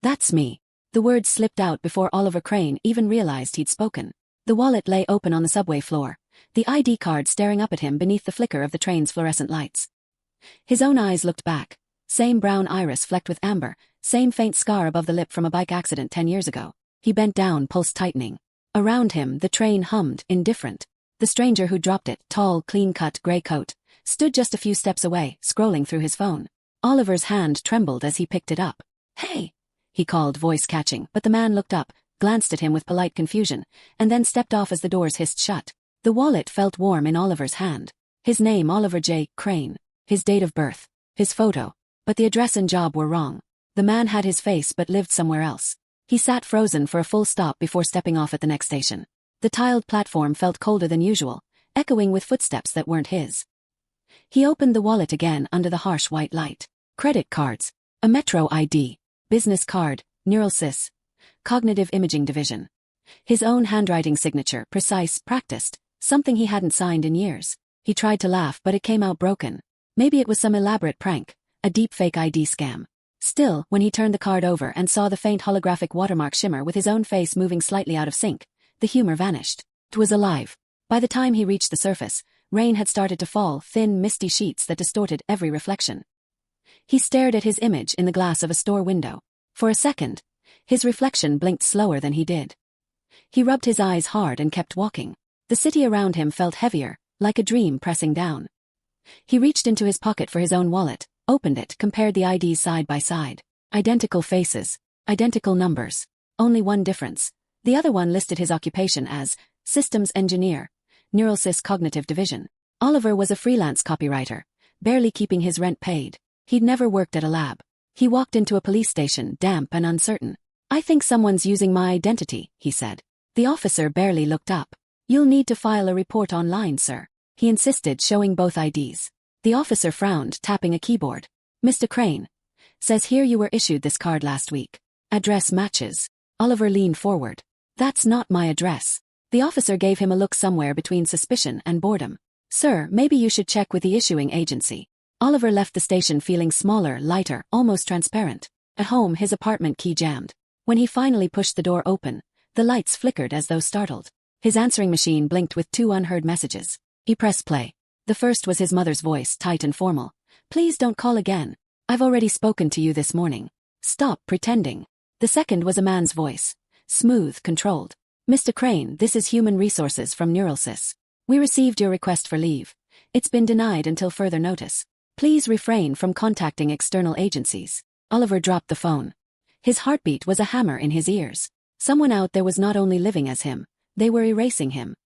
That's me. The words slipped out before Oliver Crane even realized he'd spoken. The wallet lay open on the subway floor, the ID card staring up at him beneath the flicker of the train's fluorescent lights. His own eyes looked back. Same brown iris flecked with amber, same faint scar above the lip from a bike accident 10 years ago. He bent down, pulse tightening. Around him, the train hummed, indifferent. The stranger who dropped it, tall, clean-cut grey coat, stood just a few steps away, scrolling through his phone. Oliver's hand trembled as he picked it up. "Hey!" he called, voice catching, but the man looked up, glanced at him with polite confusion, and then stepped off as the doors hissed shut. The wallet felt warm in Oliver's hand. His name, Oliver J. Crane. His date of birth. His photo. But the address and job were wrong. The man had his face but lived somewhere else. He sat frozen for a full stop before stepping off at the next station. The tiled platform felt colder than usual, echoing with footsteps that weren't his. He opened the wallet again under the harsh white light. Credit cards. A Metro ID. Business card. Neurosys. Cognitive Imaging Division. His own handwriting signature, precise, practiced, something he hadn't signed in years. He tried to laugh but it came out broken. Maybe it was some elaborate prank, a deepfake ID scam. Still, when he turned the card over and saw the faint holographic watermark shimmer with his own face moving slightly out of sync, the humor vanished. It was alive. By the time he reached the surface, rain had started to fall, thin, misty sheets that distorted every reflection. He stared at his image in the glass of a store window. For a second, his reflection blinked slower than he did. He rubbed his eyes hard and kept walking. The city around him felt heavier, like a dream pressing down. He reached into his pocket for his own wallet, opened it, compared the IDs side by side. Identical faces, identical numbers. Only one difference. The other one listed his occupation as Systems Engineer, Neurosys Cognitive Division. Oliver was a freelance copywriter, barely keeping his rent paid. He'd never worked at a lab. He walked into a police station, damp and uncertain. "I think someone's using my identity," he said. The officer barely looked up. "You'll need to file a report online, sir," he insisted, showing both IDs. The officer frowned, tapping a keyboard. "Mr. Crane. Says here you were issued this card last week. Address matches." Oliver leaned forward. "That's not my address." The officer gave him a look somewhere between suspicion and boredom. "Sir, maybe you should check with the issuing agency." Oliver left the station feeling smaller, lighter, almost transparent. At home, his apartment key jammed. When he finally pushed the door open, the lights flickered as though startled. His answering machine blinked with 2 unheard messages. He pressed play. The first was his mother's voice, tight and formal. "Please don't call again. I've already spoken to you this morning. Stop pretending." The second was a man's voice. Smooth, controlled. "Mr. Crane, this is Human Resources from Neurosys. We received your request for leave. It's been denied until further notice. Please refrain from contacting external agencies." Oliver dropped the phone. His heartbeat was a hammer in his ears. Someone out there was not only living as him, they were erasing him.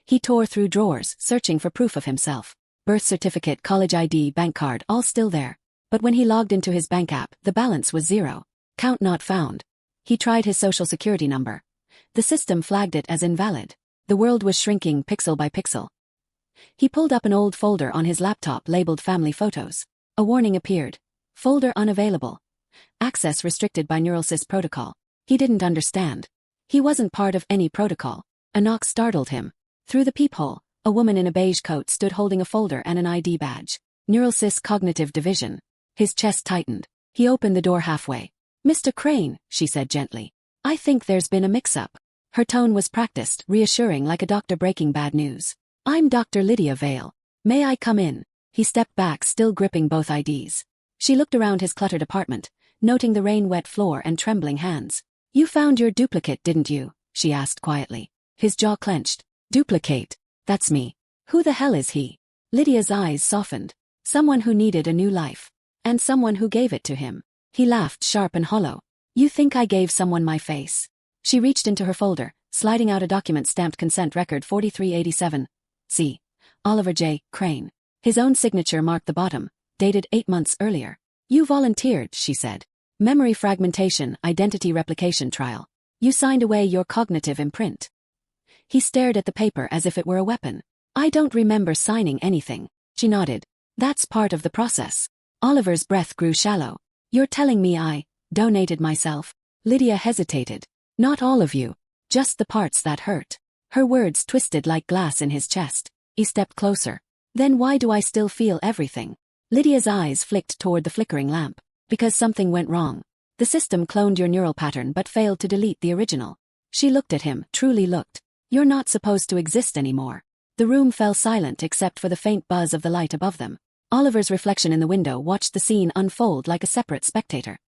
He tore through drawers, searching for proof of himself. Birth certificate, college ID, bank card, all still there. But when he logged into his bank app, the balance was 0. Count not found. He tried his social security number. The system flagged it as invalid. The world was shrinking pixel by pixel. He pulled up an old folder on his laptop labeled Family Photos. A warning appeared. Folder unavailable. Access restricted by Neurosys protocol. He didn't understand. He wasn't part of any protocol. A knock startled him. Through the peephole, a woman in a beige coat stood holding a folder and an ID badge. Neurosys Cognitive Division. His chest tightened. He opened the door halfway. "Mr. Crane," she said gently. "I think there's been a mix-up." Her tone was practiced, reassuring, like a doctor breaking bad news. "I'm Dr. Lydia Vale. May I come in?" He stepped back, still gripping both IDs. She looked around his cluttered apartment, noting the rain-wet floor and trembling hands. "You found your duplicate, didn't you?" she asked quietly. His jaw clenched. "Duplicate? That's me. Who the hell is he?" Lydia's eyes softened. Someone who needed a new life. And someone who gave it to him. He laughed, sharp and hollow. "You think I gave someone my face?" She reached into her folder, sliding out a document stamped Consent Record 4387. C. Oliver J. Crane. His own signature marked the bottom, dated 8 months earlier. "You volunteered," she said. "Memory fragmentation, identity replication trial. You signed away your cognitive imprint." He stared at the paper as if it were a weapon. "I don't remember signing anything." She nodded. "That's part of the process." Oliver's breath grew shallow. "You're telling me I donated myself?" Lydia hesitated. "Not all of you. Just the parts that hurt." Her words twisted like glass in his chest. He stepped closer. "Then why do I still feel everything?" Lydia's eyes flicked toward the flickering lamp. "Because something went wrong. The system cloned your neural pattern but failed to delete the original. She looked at him, truly looked. You're not supposed to exist anymore. The room fell silent except for the faint buzz of the light above them. Oliver's reflection in the window watched the scene unfold like a separate spectator.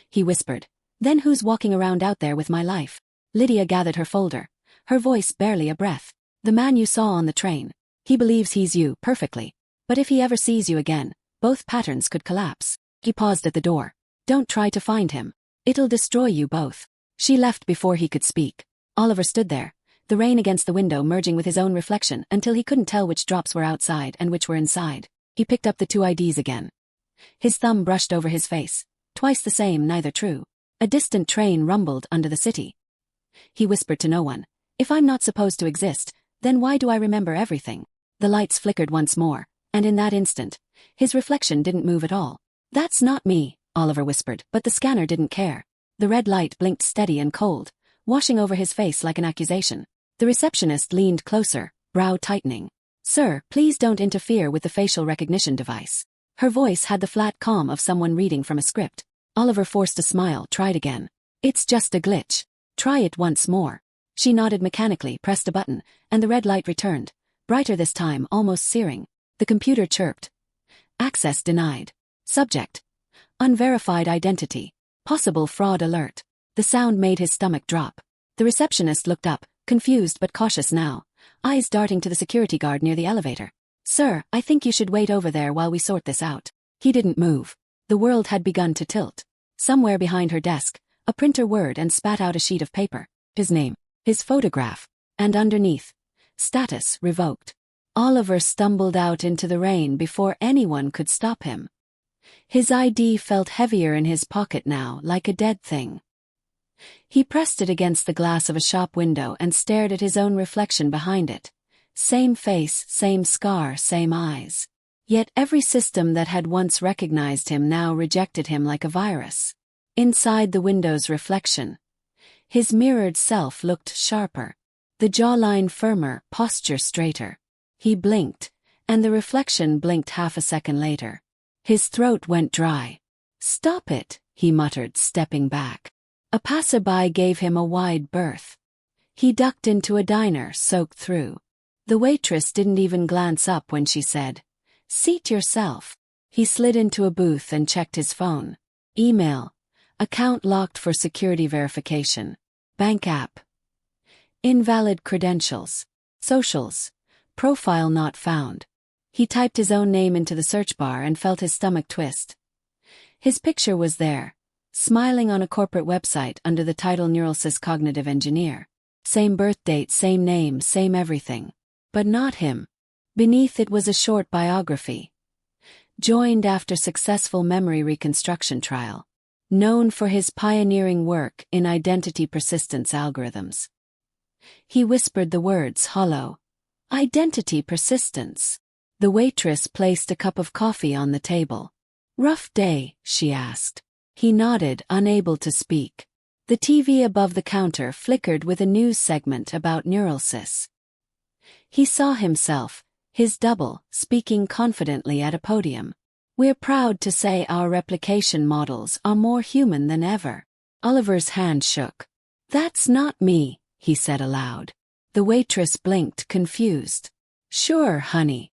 He whispered, "Then who's walking around out there with my life?" Lydia gathered her folder, her voice barely a breath. "The man you saw on the train. He believes he's you, perfectly. But if he ever sees you again, both patterns could collapse." He paused at the door. "Don't try to find him. It'll destroy you both." She left before he could speak. Oliver stood there, the rain against the window merging with his own reflection until he couldn't tell which drops were outside and which were inside. He picked up the two IDs again. His thumb brushed over his face. Twice the same, neither true. A distant train rumbled under the city. He whispered to no one, "If I'm not supposed to exist, then why do I remember everything?" The lights flickered once more, and in that instant, his reflection didn't move at all. "That's not me," Oliver whispered, but the scanner didn't care. The red light blinked steady and cold, washing over his face like an accusation. The receptionist leaned closer, brow tightening. "Sir, please don't interfere with the facial recognition device." Her voice had the flat calm of someone reading from a script. Oliver forced a smile, tried again. "It's just a glitch. Try it once more." She nodded mechanically, pressed a button, and the red light returned, brighter this time, almost searing. The computer chirped. "Access denied. Subject: unverified identity. Possible fraud alert." The sound made his stomach drop. The receptionist looked up, confused but cautious now, eyes darting to the security guard near the elevator. "Sir, I think you should wait over there while we sort this out." He didn't move. The world had begun to tilt. Somewhere behind her desk, a printer whirred and spat out a sheet of paper. His name, his photograph, and underneath, status revoked. Oliver stumbled out into the rain before anyone could stop him. His ID felt heavier in his pocket now, like a dead thing. He pressed it against the glass of a shop window and stared at his own reflection behind it. Same face, same scar, same eyes. Yet every system that had once recognized him now rejected him like a virus. Inside the window's reflection, his mirrored self looked sharper, the jawline firmer, posture straighter. He blinked, and the reflection blinked half a second later. His throat went dry. "Stop it," he muttered, stepping back. A passerby gave him a wide berth. He ducked into a diner, soaked through. The waitress didn't even glance up when she said, "Seat yourself." He slid into a booth and checked his phone. Email. Account locked for security verification. Bank app. Invalid credentials. Socials. Profile not found. He typed his own name into the search bar and felt his stomach twist. His picture was there, smiling on a corporate website under the title Neuralsys Cognitive Engineer. Same birth date, same name, same everything. But not him. Beneath it was a short biography. Joined after successful memory reconstruction trial. Known for his pioneering work in identity persistence algorithms. He whispered the words hollow. Identity persistence. The waitress placed a cup of coffee on the table. "Rough day?" she asked. He nodded, unable to speak. The TV above the counter flickered with a news segment about Neuralsys. He saw himself, his double, speaking confidently at a podium. "We're proud to say our replication models are more human than ever." Oliver's hand shook. "That's not me," he said aloud. The waitress blinked, confused. "Sure, honey."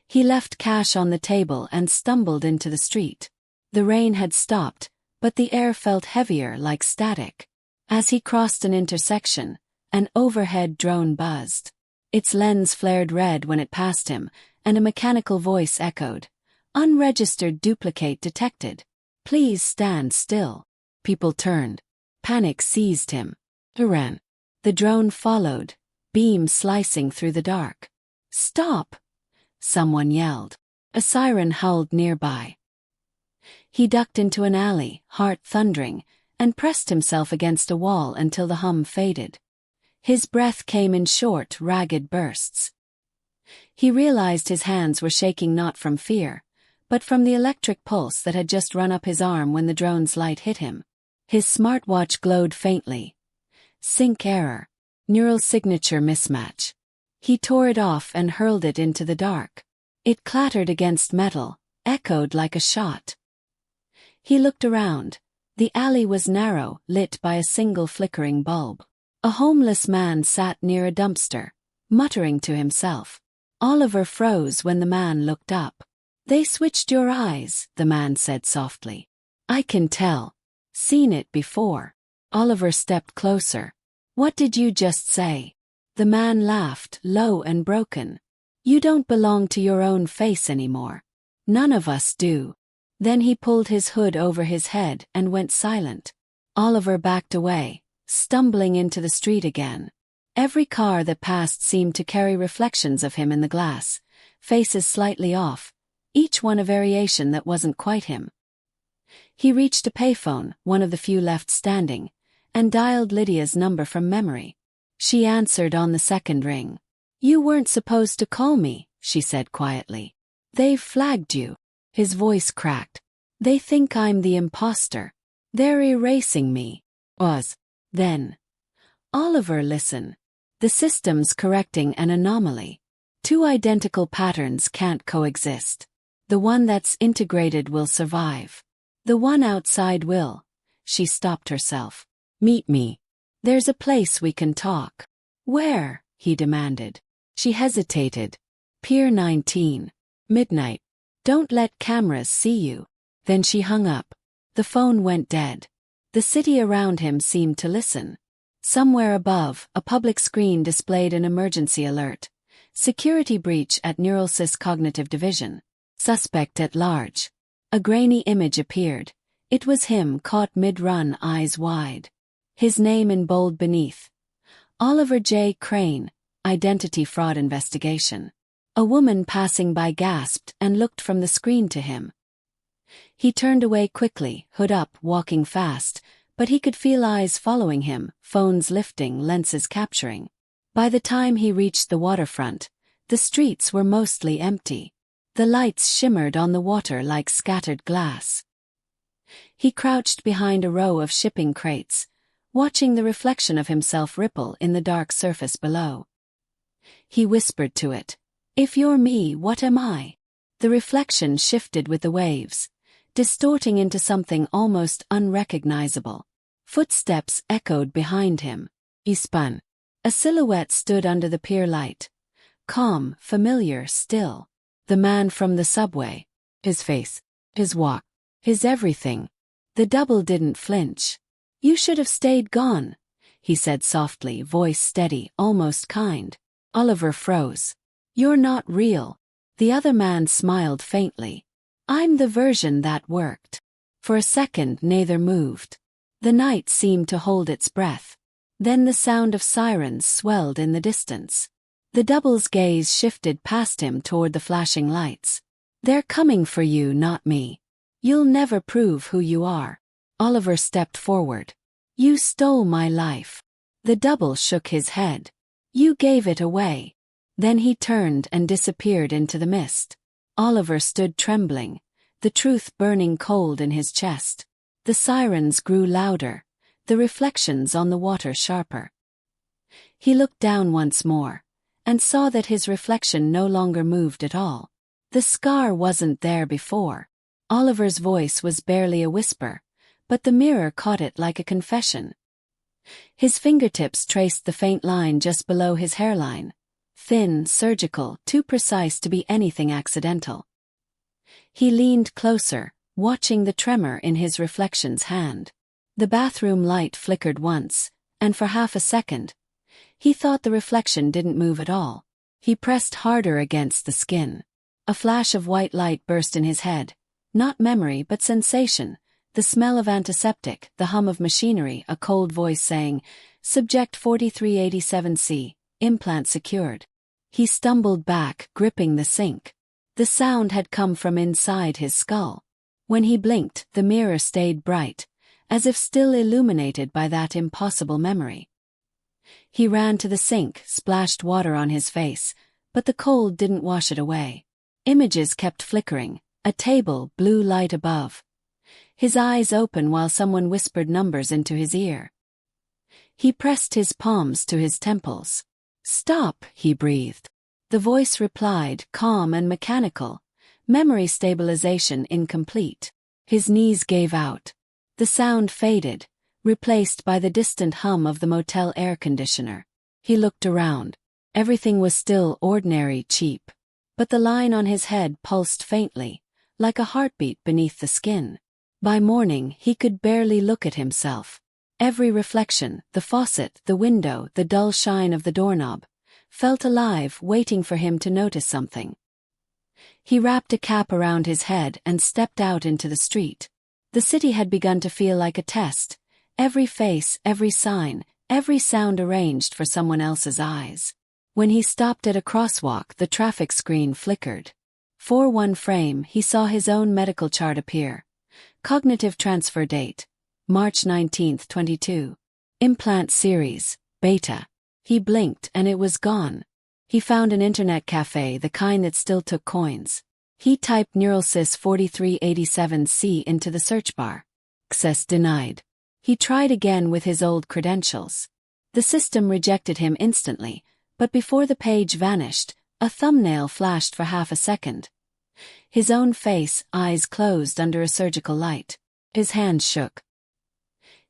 He left cash on the table and stumbled into the street. The rain had stopped, but the air felt heavier, like static. As he crossed an intersection, an overhead drone buzzed. Its lens flared red when it passed him, and a mechanical voice echoed. "Unregistered duplicate detected. Please stand still." People turned. Panic seized him. He ran. The drone followed, beam slicing through the dark. "Stop!" someone yelled. A siren howled nearby. He ducked into an alley, heart thundering, and pressed himself against a wall until the hum faded. His breath came in short, ragged bursts. He realized his hands were shaking not from fear, but from the electric pulse that had just run up his arm when the drone's light hit him. His smartwatch glowed faintly. Sync error. Neural signature mismatch. He tore it off and hurled it into the dark. It clattered against metal, echoed like a shot. He looked around, The alley was narrow, lit by a single flickering bulb. A homeless man sat near a dumpster, muttering to himself. Oliver froze when the man looked up. "They switched your eyes," the man said softly. "I can tell. Seen it before." Oliver stepped closer. "What did you just say?" The man laughed, low and broken. "You don't belong to your own face anymore. None of us do." Then he pulled his hood over his head and went silent. Oliver backed away, stumbling into the street again. Every car that passed seemed to carry reflections of him in the glass, faces slightly off, each one a variation that wasn't quite him. He reached a payphone, one of the few left standing, and dialed Lydia's number from memory. She answered on the second ring. "You weren't supposed to call me," she said quietly. "They've flagged you." His voice cracked. "They think I'm the imposter. They're erasing me." Then. "Oliver, listen. The system's correcting an anomaly. Two identical patterns can't coexist. The one that's integrated will survive. The one outside will." She stopped herself. "Meet me. There's a place we can talk." "Where?" he demanded. She hesitated. "Pier 19. Midnight. Don't let cameras see you." Then she hung up. The phone went dead. The city around him seemed to listen. Somewhere above, a public screen displayed an emergency alert. "Security breach at Neurosys Cognitive Division. Suspect at large." A grainy image appeared. It was him caught mid-run, eyes wide. His name in bold beneath. Oliver J. Crane, Identity Fraud Investigation. A woman passing by gasped and looked from the screen to him. He turned away quickly, hood up, walking fast, but he could feel eyes following him, phones lifting, lenses capturing. By the time he reached the waterfront, the streets were mostly empty. The lights shimmered on the water like scattered glass. He crouched behind a row of shipping crates, watching the reflection of himself ripple in the dark surface below. He whispered to it, "If you're me, what am I?" The reflection shifted with the waves, distorting into something almost unrecognizable. Footsteps echoed behind him. He spun. A silhouette stood under the pier light. Calm, familiar, still. The man from the subway. His face. His walk. His everything. The double didn't flinch. "You should have stayed gone," he said softly, voice steady, almost kind. Oliver froze. "You're not real." The other man smiled faintly. "I'm the version that worked." For a second neither moved. The night seemed to hold its breath. Then the sound of sirens swelled in the distance. The double's gaze shifted past him toward the flashing lights. "They're coming for you, not me. You'll never prove who you are." Oliver stepped forward. "You stole my life." The double shook his head. "You gave it away." Then he turned and disappeared into the mist. Oliver stood trembling, the truth burning cold in his chest. The sirens grew louder, the reflections on the water sharper. He looked down once more, and saw that his reflection no longer moved at all. The scar wasn't there before. Oliver's voice was barely a whisper, but the mirror caught it like a confession. His fingertips traced the faint line just below his hairline. Thin, surgical, too precise to be anything accidental. He leaned closer, watching the tremor in his reflection's hand. The bathroom light flickered once, and for half a second, he thought the reflection didn't move at all. He pressed harder against the skin. A flash of white light burst in his head. Not memory but sensation, the smell of antiseptic, the hum of machinery, a cold voice saying, "Subject 4387C, implant secured." He stumbled back, gripping the sink. The sound had come from inside his skull. When he blinked, the mirror stayed bright, as if still illuminated by that impossible memory. He ran to the sink, splashed water on his face, but the cold didn't wash it away. Images kept flickering, a table, blue light above. His eyes open while someone whispered numbers into his ear. He pressed his palms to his temples. "Stop," he breathed. The voice replied, calm and mechanical, memory stabilization incomplete. His knees gave out. The sound faded, replaced by the distant hum of the motel air conditioner. He looked around. Everything was still ordinary, cheap. But the line on his head pulsed faintly, like a heartbeat beneath the skin. By morning, he could barely look at himself. Every reflection, the faucet, the window, the dull shine of the doorknob, felt alive, waiting for him to notice something. He wrapped a cap around his head and stepped out into the street. The city had begun to feel like a test. Every face, every sign, every sound arranged for someone else's eyes. When he stopped at a crosswalk, the traffic screen flickered. For one frame, he saw his own medical chart appear. Cognitive transfer date, March 19, 22. Implant series, beta. He blinked and it was gone. He found an internet cafe, the kind that still took coins. He typed neuralsys 4387C into the search bar. Access denied. He tried again with his old credentials. The system rejected him instantly, but before the page vanished, a thumbnail flashed for half a second. His own face, eyes closed under a surgical light. His hands shook.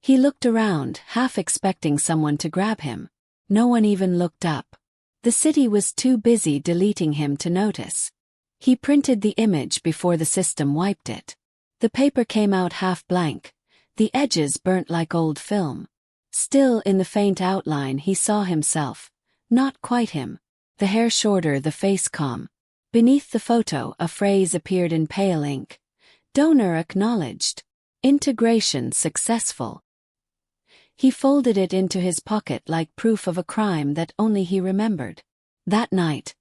He looked around, half expecting someone to grab him. No one even looked up. The city was too busy deleting him to notice. He printed the image before the system wiped it. The paper came out half blank, the edges burnt like old film. Still in the faint outline he saw himself. Not quite him. The hair shorter, the face calm. Beneath the photo, a phrase appeared in pale ink. Donor acknowledged. Integration successful. He folded it into his pocket like proof of a crime that only he remembered. That night,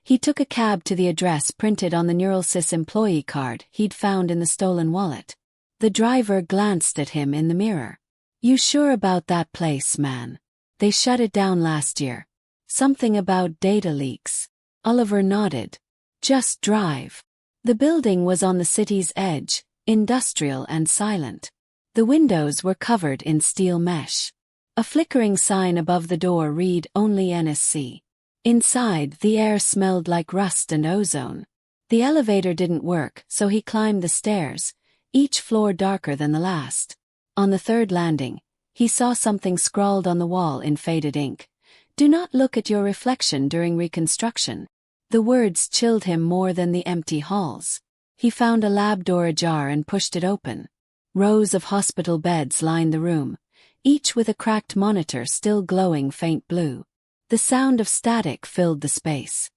he took a cab to the address printed on the neuralsys employee card he'd found in the stolen wallet. The driver glanced at him in the mirror. "You sure about that place, man? They shut it down last year. Something about data leaks." Oliver nodded. "Just drive." The building was on the city's edge, industrial and silent. The windows were covered in steel mesh. A flickering sign above the door read "Only NSC." Inside, the air smelled like rust and ozone. The elevator didn't work, so he climbed the stairs, each floor darker than the last. On the third landing, he saw something scrawled on the wall in faded ink. "Do not look at your reflection during reconstruction." The words chilled him more than the empty halls. He found a lab door ajar and pushed it open. Rows of hospital beds lined the room, each with a cracked monitor still glowing faint blue. The sound of static filled the space.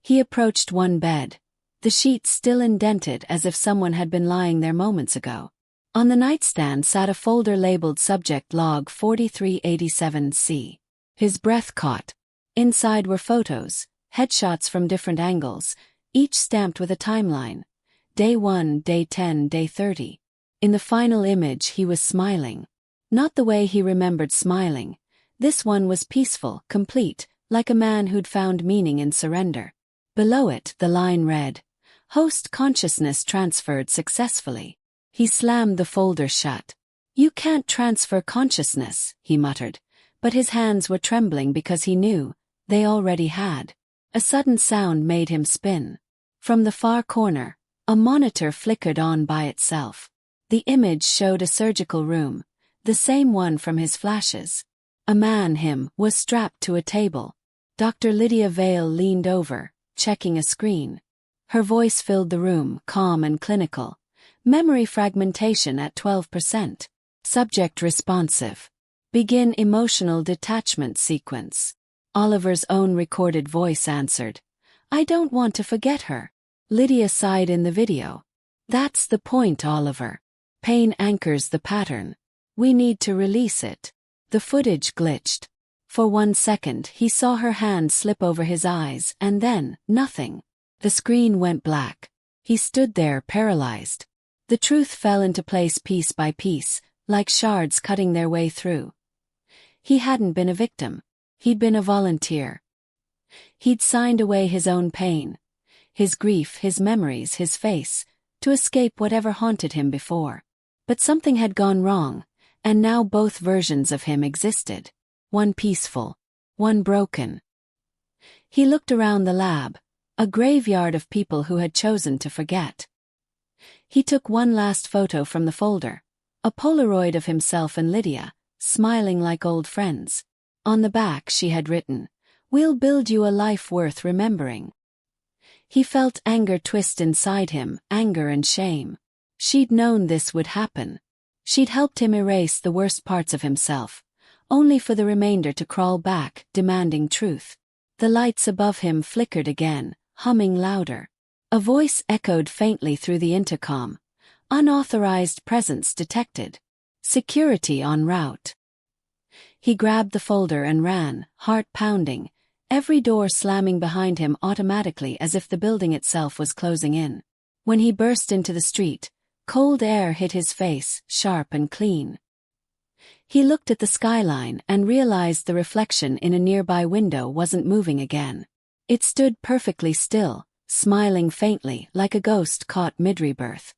He approached one bed, the sheets still indented as if someone had been lying there moments ago. On the nightstand sat a folder labeled Subject Log 4387C. His breath caught. Inside were photos, headshots from different angles, each stamped with a timeline. Day 1, Day 10, Day 30. In the final image he was smiling. Not the way he remembered smiling. This one was peaceful, complete, like a man who'd found meaning in surrender. Below it, the line read, "Host consciousness transferred successfully." He slammed the folder shut. "You can't transfer consciousness," he muttered, but his hands were trembling because he knew they already had. A sudden sound made him spin. From the far corner, a monitor flickered on by itself. The image showed a surgical room, the same one from his flashes. A man, was strapped to a table. Dr. Lydia Vale leaned over, checking a screen. Her voice filled the room, calm and clinical. Memory fragmentation at 12%. Subject responsive. Begin emotional detachment sequence. Oliver's own recorded voice answered, "I don't want to forget her." Lydia sighed in the video. "That's the point, Oliver. Pain anchors the pattern. We need to release it." The footage glitched. For 1 second he saw her hand slip over his eyes and then, nothing. The screen went black. He stood there paralyzed. The truth fell into place piece by piece, like shards cutting their way through. He hadn't been a victim. He'd been a volunteer. He'd signed away his own pain, his grief, his memories, his face, to escape whatever haunted him before. But something had gone wrong, and now both versions of him existed. One peaceful, one broken. He looked around the lab, a graveyard of people who had chosen to forget. He took one last photo from the folder, A Polaroid of himself and Lydia, smiling like old friends. On the back she had written, "We'll build you a life worth remembering." He felt anger twist inside him, anger and shame. She'd known this would happen. She'd helped him erase the worst parts of himself, only for the remainder to crawl back, demanding truth. The lights above him flickered again, humming louder. A voice echoed faintly through the intercom. "Unauthorized presence detected. Security en route." He grabbed the folder and ran, heart pounding, every door slamming behind him automatically as if the building itself was closing in. When he burst into the street, cold air hit his face, sharp and clean. He looked at the skyline and realized the reflection in a nearby window wasn't moving again. It stood perfectly still, smiling faintly like a ghost caught mid-rebirth.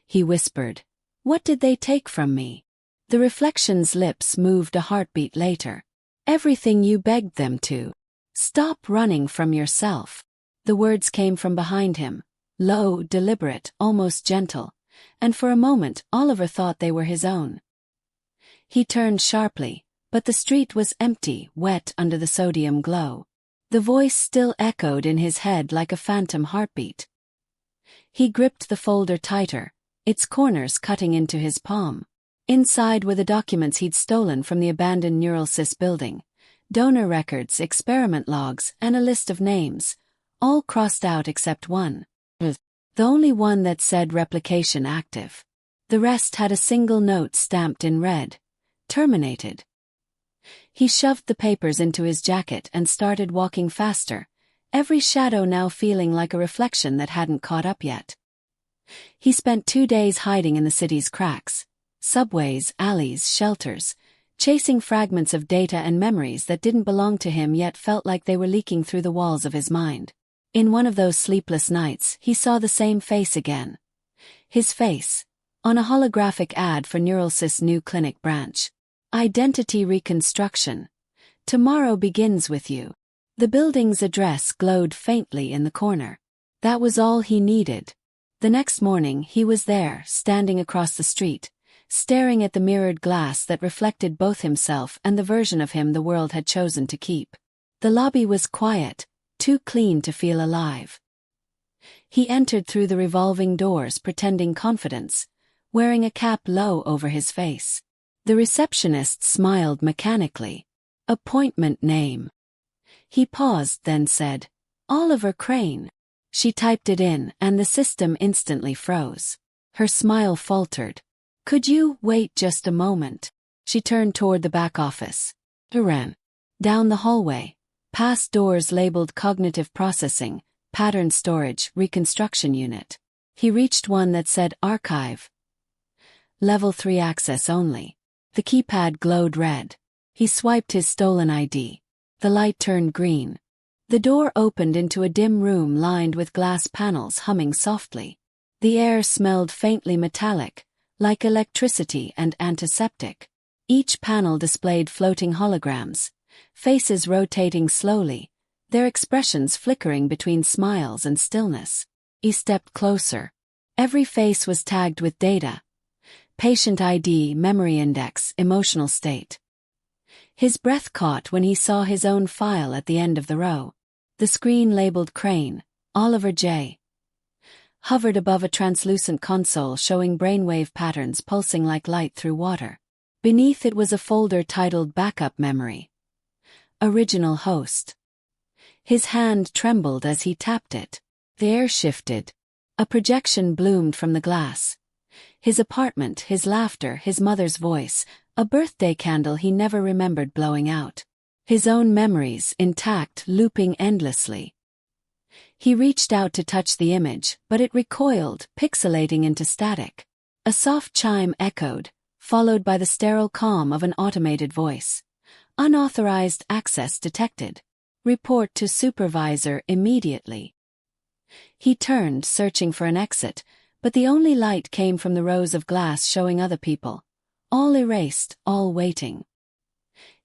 He whispered, "What did they take from me?" The reflection's lips moved a heartbeat later. "Everything you begged them to. Stop running from yourself." The words came from behind him, low, deliberate, almost gentle, and for a moment Oliver thought they were his own. He turned sharply, but the street was empty, wet under the sodium glow. The voice still echoed in his head like a phantom heartbeat. He gripped the folder tighter, its corners cutting into his palm. Inside were the documents he'd stolen from the abandoned Neuralsys building. Donor records, experiment logs, and a list of names, all crossed out except one. The only one that said replication active. The rest had a single note stamped in red. Terminated. He shoved the papers into his jacket and started walking faster, every shadow now feeling like a reflection that hadn't caught up yet. He spent 2 days hiding in the city's cracks, subways, alleys, shelters, chasing fragments of data and memories that didn't belong to him yet felt like they were leaking through the walls of his mind. In one of those sleepless nights, he saw the same face again. His face, on a holographic ad for Neuralsys' new clinic branch. "Identity reconstruction. Tomorrow begins with you." The building's address glowed faintly in the corner. That was all he needed. The next morning he was there, standing across the street, staring at the mirrored glass that reflected both himself and the version of him the world had chosen to keep. The lobby was quiet, too clean to feel alive. He entered through the revolving doors pretending confidence, wearing a cap low over his face. The receptionist smiled mechanically. "Appointment name." He paused, then said, "Oliver Crane." She typed it in, and the system instantly froze. Her smile faltered. "Could you wait just a moment?" She turned toward the back office. He ran down the hallway, past doors labeled cognitive processing, pattern storage, reconstruction unit. He reached one that said archive. Level 3 access only. The keypad glowed red. He swiped his stolen ID. The light turned green. The door opened into a dim room lined with glass panels humming softly. The air smelled faintly metallic, like electricity and antiseptic. Each panel displayed floating holograms, faces rotating slowly, their expressions flickering between smiles and stillness. He stepped closer. Every face was tagged with data. Patient ID, memory index, emotional state. His breath caught when he saw his own file at the end of the row. The screen labeled Crane, Oliver J. hovered above a translucent console showing brainwave patterns pulsing like light through water. Beneath it was a folder titled Backup Memory. Original host. His hand trembled as he tapped it. The air shifted. A projection bloomed from the glass. His apartment, his laughter, his mother's voice, a birthday candle he never remembered blowing out. His own memories, intact, looping endlessly. He reached out to touch the image, but it recoiled, pixelating into static. A soft chime echoed, followed by the sterile calm of an automated voice. Unauthorized access detected. Report to supervisor immediately. He turned, searching for an exit, but the only light came from the rows of glass showing other people. All erased, all waiting.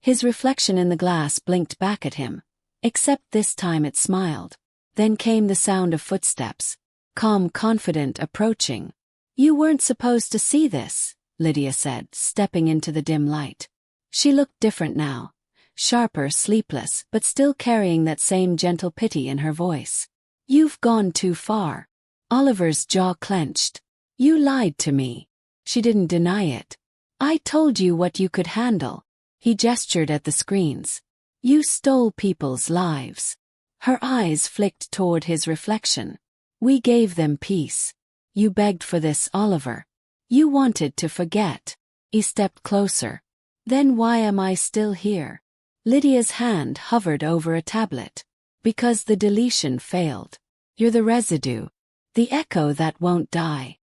His reflection in the glass blinked back at him, except this time it smiled. Then came the sound of footsteps. Calm, confident, approaching. "You weren't supposed to see this," Lydia said, stepping into the dim light. She looked different now. Sharper, sleepless, but still carrying that same gentle pity in her voice. You've gone too far. Oliver's jaw clenched. You lied to me. She didn't deny it. I told you what you could handle. He gestured at the screens. You stole people's lives. Her eyes flicked toward his reflection. We gave them peace. You begged for this, Oliver. You wanted to forget. He stepped closer. Then why am I still here? Lydia's hand hovered over a tablet. Because the deletion failed. You're the residue. The echo that won't die.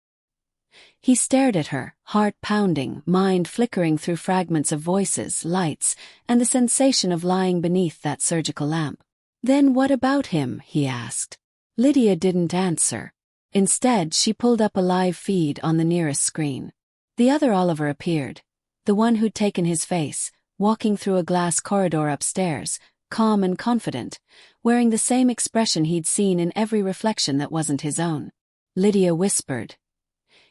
He stared at her, heart pounding, mind flickering through fragments of voices, lights, and the sensation of lying beneath that surgical lamp. Then what about him? He asked. Lydia didn't answer. Instead, she pulled up a live feed on the nearest screen. The other Oliver appeared. The one who'd taken his face, walking through a glass corridor upstairs, calm and confident, wearing the same expression he'd seen in every reflection that wasn't his own. Lydia whispered.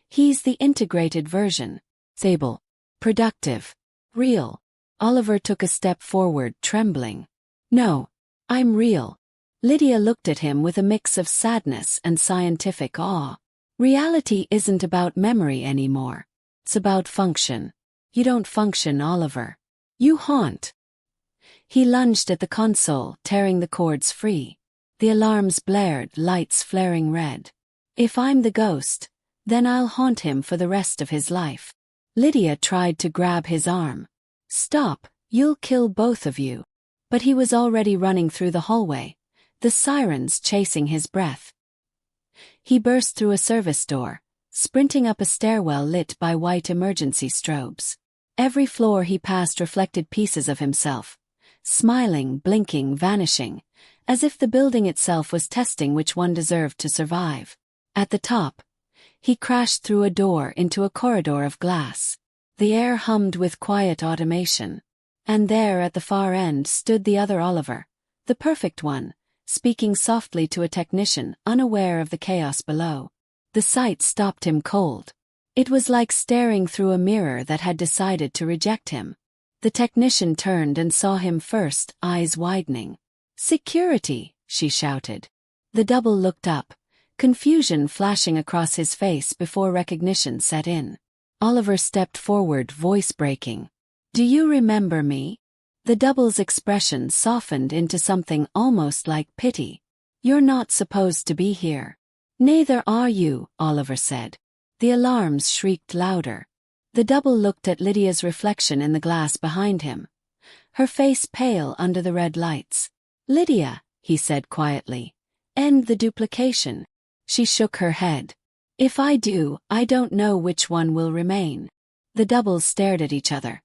He's the integrated version. Stable. Productive. Real. Oliver took a step forward, trembling. No. I'm real. Lydia looked at him with a mix of sadness and scientific awe. Reality isn't about memory anymore. It's about function. You don't function, Oliver. You haunt. He lunged at the console, tearing the cords free. The alarms blared, lights flaring red. If I'm the ghost, then I'll haunt him for the rest of his life. Lydia tried to grab his arm. Stop, you'll kill both of you. But he was already running through the hallway, the sirens chasing his breath. He burst through a service door, sprinting up a stairwell lit by white emergency strobes. Every floor he passed reflected pieces of himself, smiling, blinking, vanishing, as if the building itself was testing which one deserved to survive. At the top, he crashed through a door into a corridor of glass. The air hummed with quiet automation. And there at the far end stood the other Oliver, the perfect one, speaking softly to a technician, unaware of the chaos below. The sight stopped him cold. It was like staring through a mirror that had decided to reject him. The technician turned and saw him first, eyes widening. Security, she shouted. The double looked up, confusion flashing across his face before recognition set in. Oliver stepped forward, voice breaking. Do you remember me? The double's expression softened into something almost like pity. You're not supposed to be here. Neither are you, Oliver said. The alarms shrieked louder. The double looked at Lydia's reflection in the glass behind him, her face pale under the red lights. Lydia, he said quietly, end the duplication. She shook her head. If I do, I don't know which one will remain. The doubles stared at each other.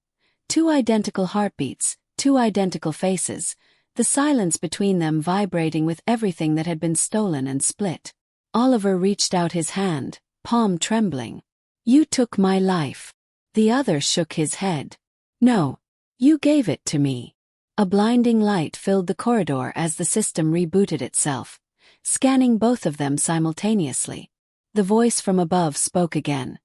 Two identical heartbeats, two identical faces, the silence between them vibrating with everything that had been stolen and split. Oliver reached out his hand, palm trembling. You took my life. The other shook his head. No. You gave it to me. A blinding light filled the corridor as the system rebooted itself, scanning both of them simultaneously. The voice from above spoke again.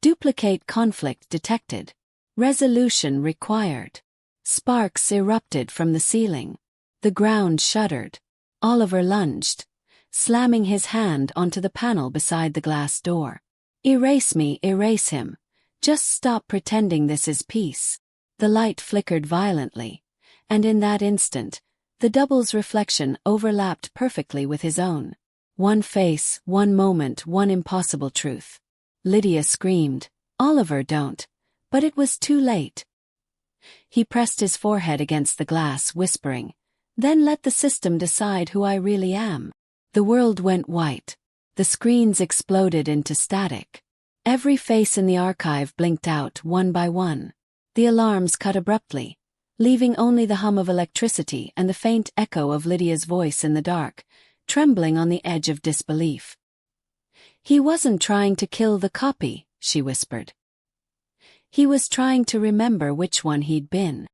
Duplicate conflict detected. Resolution required. Sparks erupted from the ceiling. The ground shuddered. Oliver lunged, slamming his hand onto the panel beside the glass door. Erase me, erase him. Just stop pretending this is peace. The light flickered violently, and in that instant, the double's reflection overlapped perfectly with his own. One face, one moment, one impossible truth. Lydia screamed, Oliver, don't. But it was too late. He pressed his forehead against the glass, whispering, then let the system decide who I really am. The world went white. The screens exploded into static. Every face in the archive blinked out, one by one. The alarms cut abruptly, leaving only the hum of electricity and the faint echo of Lydia's voice in the dark, trembling on the edge of disbelief. He wasn't trying to kill the copy, she whispered. He was trying to remember which one he'd been.